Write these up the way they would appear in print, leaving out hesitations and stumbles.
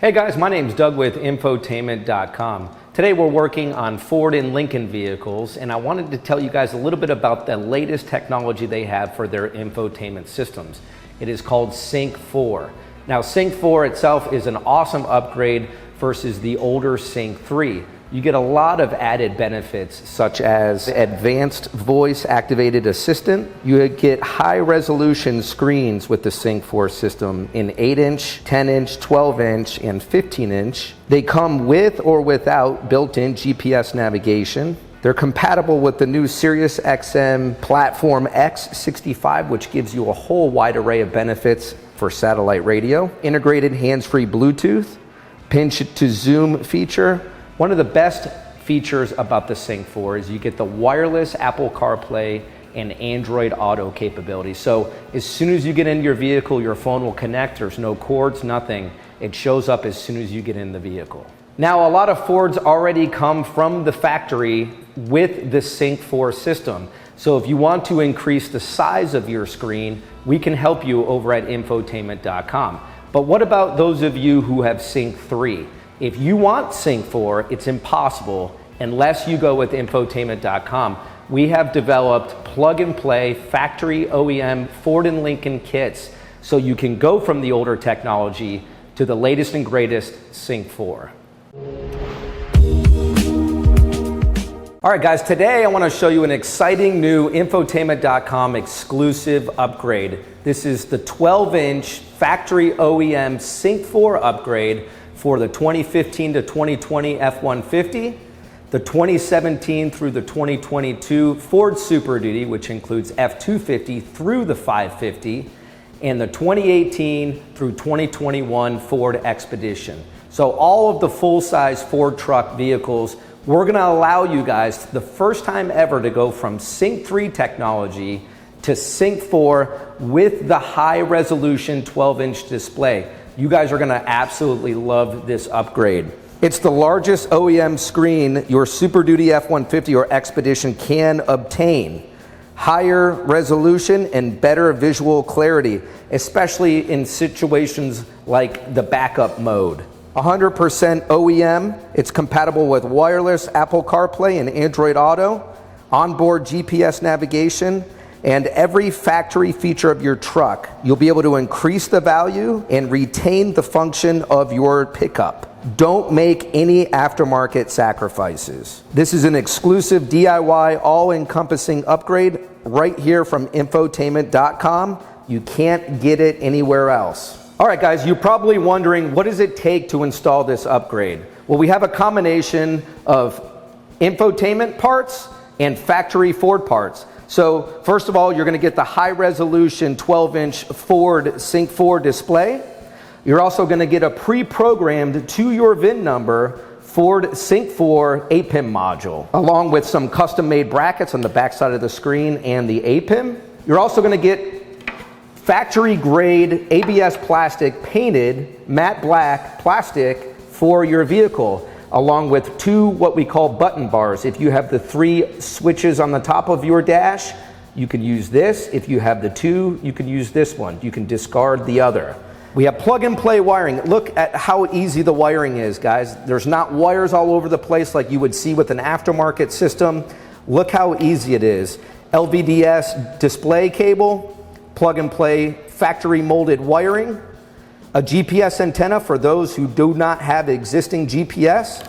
Hey guys, my name's Doug with Infotainment.com. Today we're working on Ford and Lincoln vehicles, and I wanted to tell you guys a little bit about the latest technology they have for their infotainment systems. It is called Sync 4. Now Sync 4 itself is an awesome upgrade versus the older Sync 3. You get a lot of added benefits such as advanced voice activated assistant. You get high resolution screens with the Sync 4 system in 8-inch, 10-inch, 12-inch, and 15-inch. They come with or without built-in GPS navigation. They're compatible with the new Sirius XM platform X65, which gives you a whole wide array of benefits for satellite radio. Integrated hands-free Bluetooth, pinch to zoom feature. One of the best features about the Sync 4 is you get the wireless Apple CarPlay and Android Auto capability. So as soon as you get in your vehicle, your phone will connect. There's no cords, nothing. It shows up as soon as you get in the vehicle. Now, a lot of Fords already come from the factory with the Sync 4 system. So if you want to increase the size of your screen, we can help you over at Infotainment.com. But what about those of you who have Sync 3? If you want Sync 4, it's impossible unless you go with Infotainment.com. We have developed plug-and-play factory OEM Ford and Lincoln kits so you can go from the older technology to the latest and greatest Sync 4. All right guys, today I want to show you an exciting new Infotainment.com exclusive upgrade. This is the 12-inch factory OEM Sync 4 upgrade for the 2015 to 2020 F-150, the 2017 through the 2022 Ford Super Duty, which includes F-250 through the 550, and the 2018 through 2021 Ford Expedition. So all of the full-size Ford truck vehicles, we're gonna allow you guys, the first time ever, to go from Sync 3 technology to Sync 4 with the high-resolution 12-inch display. You guys are gonna absolutely love this upgrade. It's the largest OEM screen your Super Duty F-150 or Expedition can obtain. Higher resolution and better visual clarity, especially in situations like the backup mode. 100% OEM, it's compatible with wireless Apple CarPlay and Android Auto, onboard GPS navigation, and every factory feature of your truck. You'll be able to increase the value and retain the function of your pickup. Don't make any aftermarket sacrifices. This is an exclusive DIY all-encompassing upgrade right here from Infotainment.com. You can't get it anywhere else. All right guys, you're probably wondering, what does it take to install this upgrade? Well, we have a combination of infotainment parts and factory Ford parts. So first of all, you're going to get the high resolution 12-inch Ford Sync 4 display. You're also going to get a pre-programmed to your VIN number Ford Sync 4 APIM module, along with some custom-made brackets on the back side of the screen and the APIM. You're also going to get factory-grade ABS plastic painted matte black plastic for your vehicle, along with two what we call button bars. If you have the 3 switches on the top of your dash, you can use this. If you have the 2, you can use this one. You can discard the other. We have plug-and-play wiring. Look at how easy the wiring is, guys. There's not wires all over the place like you would see with an aftermarket system. Look how easy it is. LVDS display cable, plug-and-play factory molded wiring, a GPS antenna for those who do not have existing GPS,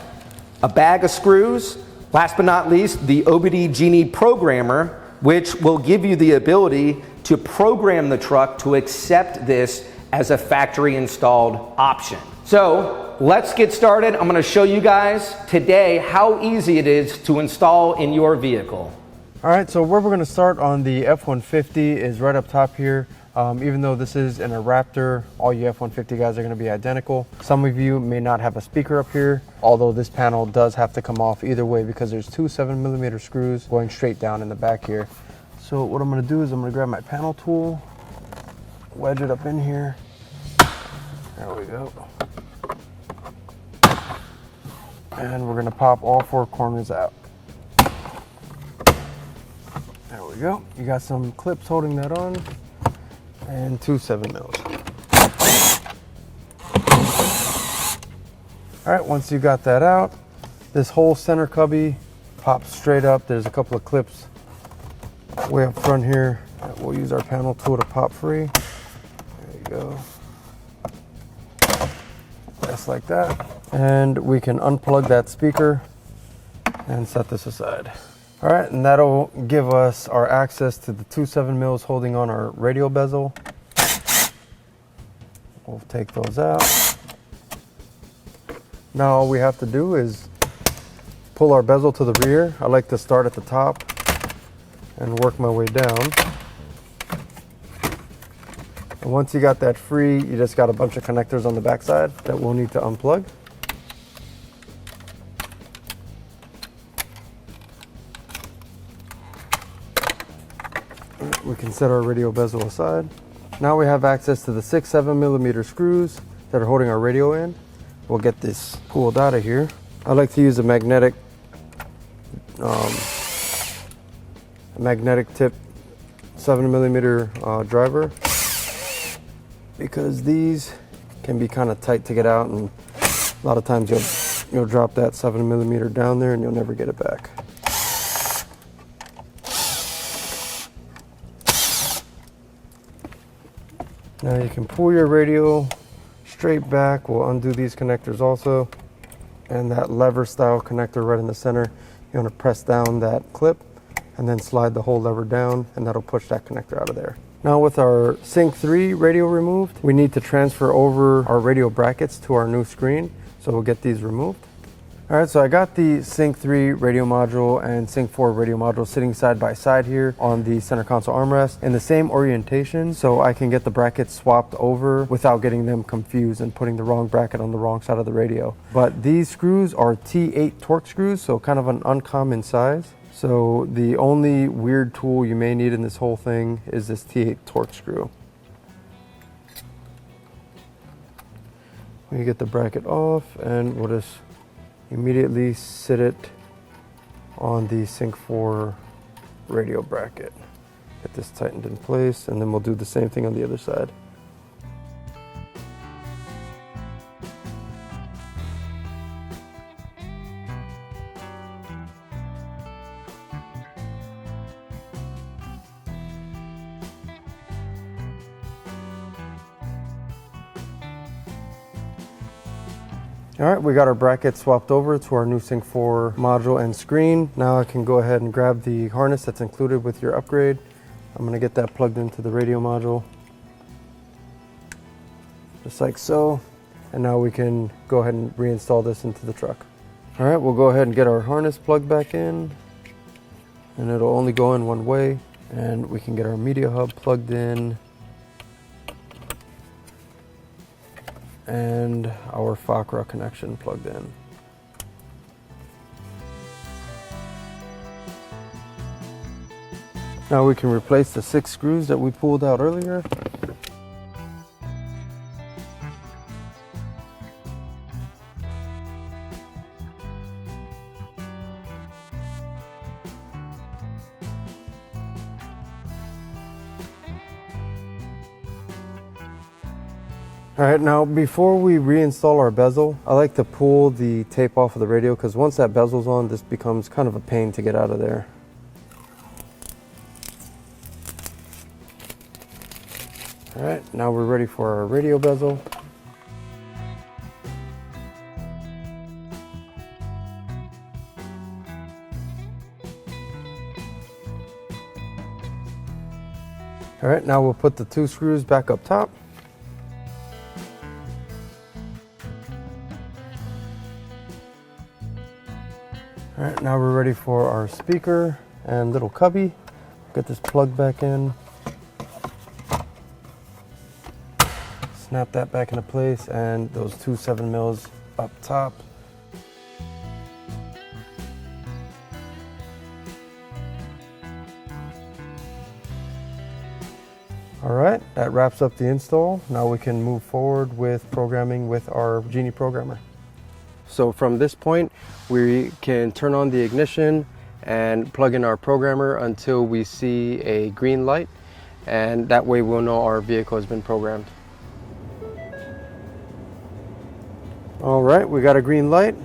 a bag of screws, last but not least, the OBD Genie programmer, which will give you the ability to program the truck to accept this as a factory installed option. So let's get started. I'm gonna show you guys today how easy it is to install in your vehicle. All right, so where we're gonna start on the F-150 is right up top here. Even though this is in a Raptor, all you F-150 guys are going to be identical. Some of you may not have a speaker up here, although this panel does have to come off either way because there's 2 7mm screws going straight down in the back here. So what I'm going to do is I'm going to grab my panel tool, wedge it up in here. There we go. And we're going to pop all 4 corners out. There we go. You got some clips holding that on. And 2 7mm. All right, once you got that out, this whole center cubby pops straight up. There's a couple of clips way up front here. We'll use our panel tool to pop free. There you go. Just like that. And we can unplug that speaker and set this aside. All right, and that'll give us our access to the two 7mm holding on our radio bezel. We'll take those out. Now all we have to do is pull our bezel to the rear. I like to start at the top and work my way down. And once you got that free, you just got a bunch of connectors on the backside that we'll need to unplug. We can set our radio bezel aside. Now we have access to the 6-7mm screws that are holding our radio in. We'll get this pulled out of here. I like to use a magnetic tip 7mm driver, because these can be kind of tight to get out, and a lot of times you'll drop that 7mm down there and you'll never get it back. Now you can pull your radio straight back. We'll undo these connectors also, and that lever style connector right in the center, you want to press down that clip and then slide the whole lever down, and that'll push that connector out of there. Now with our Sync 3 radio removed, we need to transfer over our radio brackets to our new screen, so we'll get these removed. All right, so I got the Sync 3 radio module and Sync 4 radio module sitting side by side here on the center console armrest in the same orientation, so I can get the brackets swapped over without getting them confused and putting the wrong bracket on the wrong side of the radio. But these screws are T8 Torx screws, so kind of an uncommon size. So the only weird tool you may need in this whole thing is this T8 Torx screw. We get the bracket off, and we'll just immediately sit it on the Sync 4 radio bracket. Get this tightened in place, and then we'll do the same thing on the other side. All right, we got our bracket swapped over to our new Sync 4 module and screen. Now I can go ahead and grab the harness that's included with your upgrade. I'm gonna get that plugged into the radio module, just like so. And now we can go ahead and reinstall this into the truck. All right, we'll go ahead and get our harness plugged back in, and it'll only go in one way. And we can get our media hub plugged in, and our FACRA connection plugged in. Now we can replace the 6 screws that we pulled out earlier. All right, now before we reinstall our bezel, I like to pull the tape off of the radio, because once that bezel's on, this becomes kind of a pain to get out of there. All right, now we're ready for our radio bezel. All right, now we'll put the 2 screws back up top. All right, now we're ready for our speaker and little cubby. Get this plugged back in. Snap that back into place, and those 2 7mm up top. All right, that wraps up the install. Now we can move forward with programming with our Genie programmer. So from this point, we can turn on the ignition and plug in our programmer until we see a green light, and that way we'll know our vehicle has been programmed. All right, we got a green light.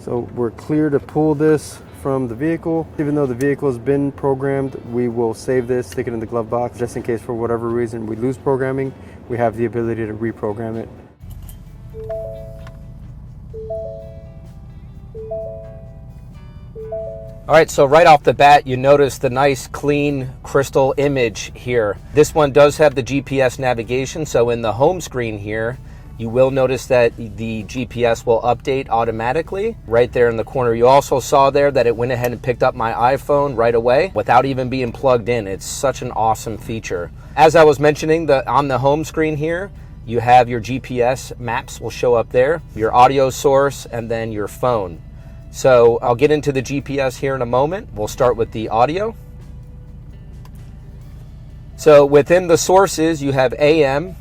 So we're clear to pull this from the vehicle. Even though the vehicle has been programmed, we will save this, stick it in the glove box, just in case for whatever reason we lose programming, we have the ability to reprogram it. All right, so right off the bat, you notice the nice clean crystal image here. This one does have the GPS navigation, so in the home screen here, you will notice that the GPS will update automatically right there in the corner. You also saw there that it went ahead and picked up my iPhone right away without even being plugged in. It's such an awesome feature. As I was mentioning, on the home screen here, you have your GPS maps will show up there, your audio source, and then your phone. So I'll get into the GPS here in a moment. We'll start with the audio. So within the sources, you have AM,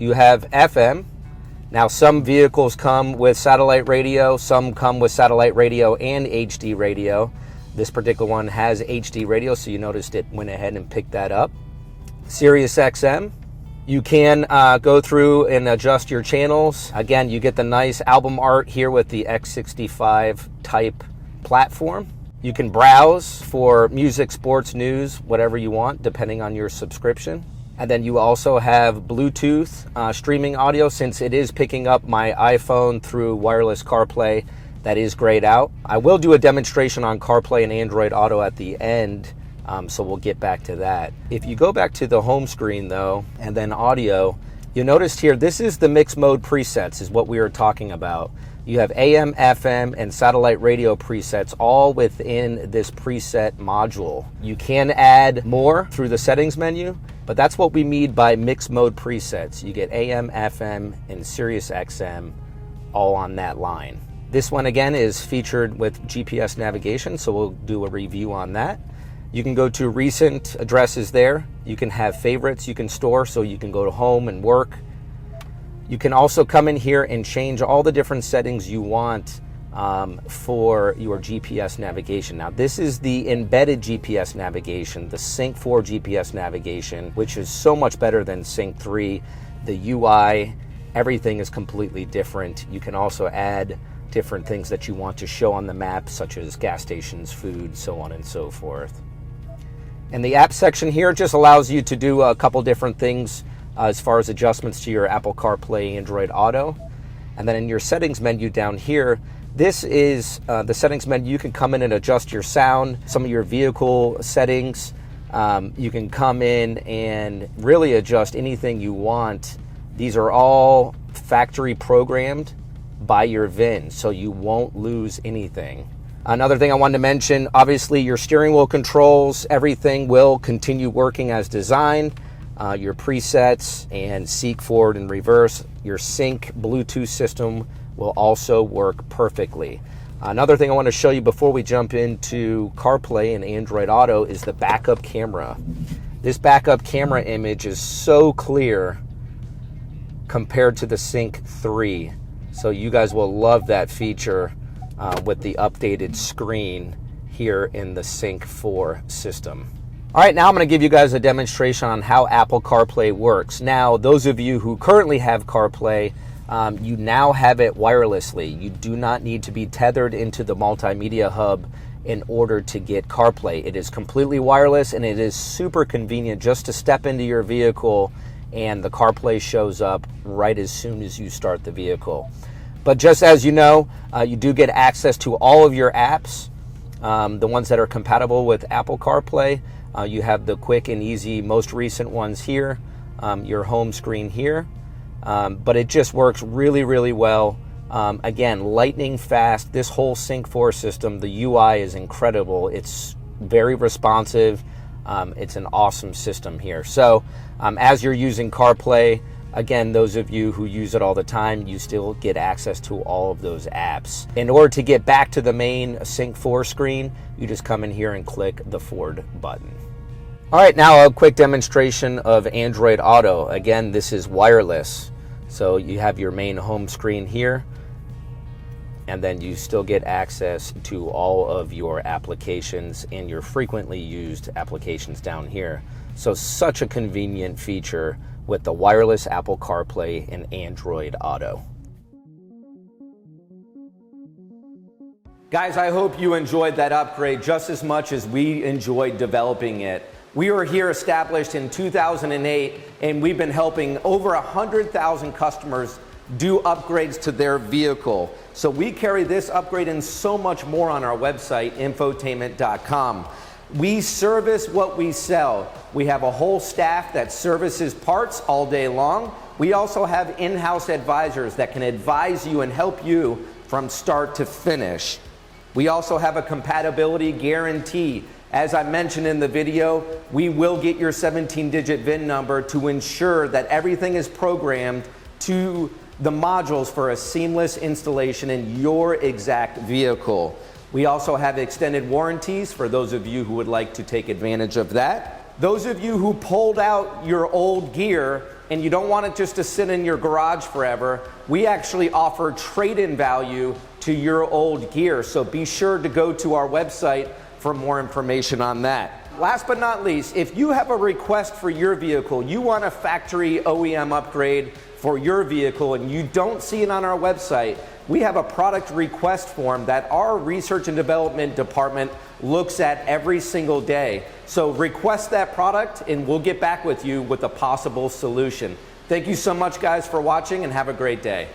you have FM. Now some vehicles come with satellite radio, some come with satellite radio and HD radio. This particular one has HD radio, so you noticed it went ahead and picked that up. Sirius XM. You can go through and adjust your channels. Again, you get the nice album art here with the X65 type platform. You can browse for music, sports, news, whatever you want, depending on your subscription. And then you also have Bluetooth streaming audio. Since it is picking up my iPhone through wireless CarPlay, that is grayed out. I will do a demonstration on CarPlay and Android Auto at the end. So we'll get back to that. If you go back to the home screen though, and then audio, you notice here, this is the mix mode presets is what we were talking about. You have AM, FM, and satellite radio presets all within this preset module. You can add more through the settings menu, but that's what we mean by mix mode presets. You get AM, FM, and Sirius XM all on that line. This one again is featured with GPS navigation, so we'll do a review on that. You can go to recent addresses there. You can have favorites you can store, so you can go to home and work. You can also come in here and change all the different settings you want for your GPS navigation. Now this is the embedded GPS navigation, the Sync 4 GPS navigation, which is so much better than Sync 3. The UI, everything is completely different. You can also add different things that you want to show on the map, such as gas stations, food, so on and so forth. And the app section here just allows you to do a couple different things as far as adjustments to your Apple CarPlay, Android Auto. And then in your settings menu down here, this is the settings menu. You can come in and adjust your sound, some of your vehicle settings. You can come in and really adjust anything you want. These are all factory programmed by your VIN, so you won't lose anything. Another thing I wanted to mention, obviously your steering wheel controls, everything will continue working as designed. Your presets and seek forward and reverse, your sync Bluetooth system will also work perfectly. Another thing I want to show you before we jump into CarPlay and Android Auto is the backup camera. This backup camera image is so clear compared to the Sync 3. So you guys will love that feature with the updated screen here in the Sync 4 system. All right, now I'm going to give you guys a demonstration on how Apple CarPlay works. Now, those of you who currently have CarPlay, you now have it wirelessly. You do not need to be tethered into the multimedia hub in order to get CarPlay. It is completely wireless, and it is super convenient just to step into your vehicle and the CarPlay shows up right as soon as you start the vehicle. But just as you know, you do get access to all of your apps, the ones that are compatible with Apple CarPlay. You have the quick and easy, most recent ones here, your home screen here. But it just works really, really well. Again, lightning fast. This whole Sync 4 system, the UI is incredible. It's very responsive. It's an awesome system here. So as you're using CarPlay, again, those of you who use it all the time, you still get access to all of those apps. In order to get back to the main Sync 4 screen, you just come in here and click the forward button. All right, now a quick demonstration of Android Auto. Again, this is wireless. So you have your main home screen here, and then you still get access to all of your applications and your frequently used applications down here. So such a convenient feature with the wireless Apple CarPlay and Android Auto. Guys, I hope you enjoyed that upgrade just as much as we enjoyed developing it. We were here established in 2008, and we've been helping over 100,000 customers do upgrades to their vehicle. So we carry this upgrade and so much more on our website, Infotainment.com. We service what we sell. We have a whole staff that services parts all day long. We also have in-house advisors that can advise you and help you from start to finish. We also have a compatibility guarantee. As I mentioned in the video, we will get your 17-digit VIN number to ensure that everything is programmed to the modules for a seamless installation in your exact vehicle. We also have extended warranties for those of you who would like to take advantage of that. Those of you who pulled out your old gear and you don't want it just to sit in your garage forever, we actually offer trade-in value to your old gear. So be sure to go to our website for more information on that. Last but not least, if you have a request for your vehicle, you want a factory OEM upgrade for your vehicle and you don't see it on our website, we have a product request form that our research and development department looks at every single day. So request that product and we'll get back with you with a possible solution. Thank you so much, guys, for watching, and have a great day.